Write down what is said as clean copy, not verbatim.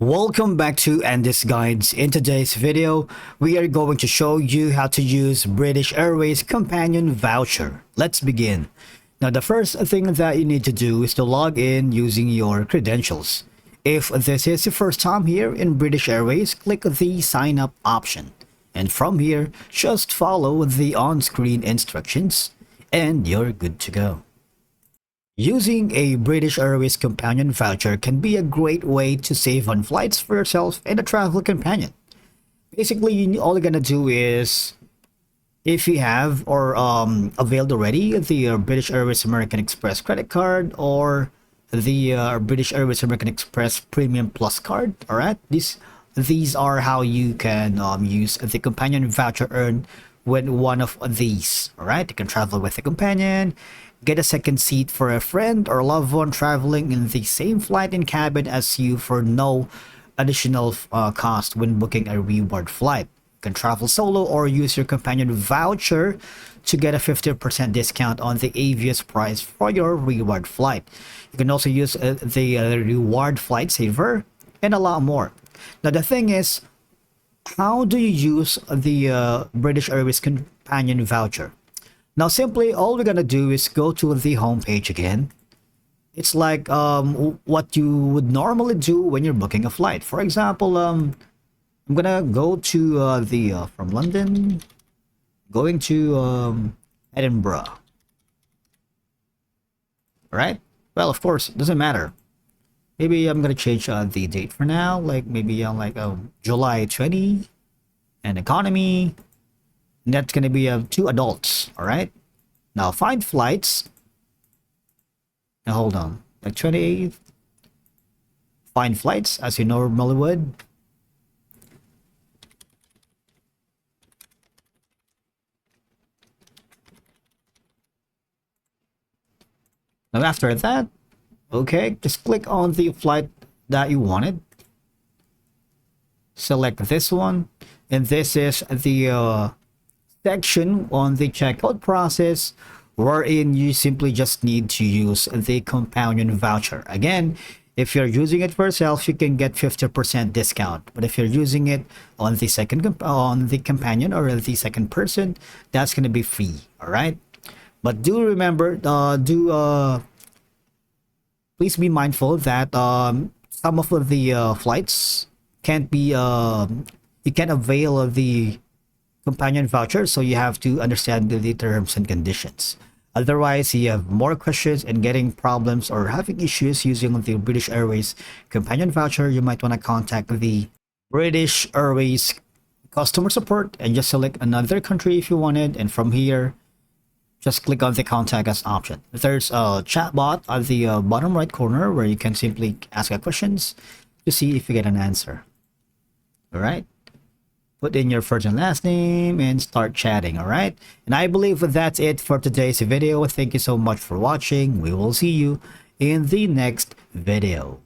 Welcome back to Andy's Guides. In today's video, we are going to show you how to use British Airways Companion Voucher. Let's begin. Now, the first thing that you need to do is to log in using your credentials. If this is your first time here in British Airways, click the sign up option. And from here, just follow the on-screen instructions and you're good to go. Using a British Airways Companion Voucher can be a great way to save on flights for yourself and a travel companion. Basically, all you're gonna do is, if you have or availed already the British Airways American Express credit card or the British Airways American Express Premium Plus card, alright? These are how you can use the Companion Voucher earned with one of these, alright? You can travel with a companion, get a second seat for a friend or loved one traveling in the same flight and cabin as you for no additional cost when booking a reward flight. You can travel solo or use your companion voucher to get a 50% discount on the avios price for your reward flight. You can also use the reward flight saver and a lot more. Now the thing is, how do you use the British Airways Companion Voucher? Now, simply, all we're gonna do is go to the home page again. It's like what you would normally do when you're booking a flight. For example, I'm gonna go to from London, going to Edinburgh. Right? Well, of course, it doesn't matter. Maybe I'm gonna change the date for now, like maybe on July 20, and economy. And that's going to be 2 adults, all right? Now, find flights. Now, hold on. Like 28th. Find flights, as you normally would. Now, after that, okay, just click on the flight that you wanted. Select this one. And this is the section on the checkout process wherein you simply just need to use the companion voucher. Again, if you're using it for yourself, you can get 50% discount, but if you're using it on the companion or the second person, that's going to be free. All right, but do remember, please be mindful that some of the flights can't be you can't avail of the companion voucher, so you have to understand the terms and conditions. Otherwise, you have more questions and getting problems or having issues using the British Airways companion voucher, you might want to contact the British Airways customer support and just select another country if you wanted, and from here just click on the contact us option. There's a chat bot at the bottom right corner where you can simply ask questions to see if you get an answer. All right, put in your first and last name and start chatting. All right, and I believe that's it for today's video. Thank you so much for watching. We will see you in the next video.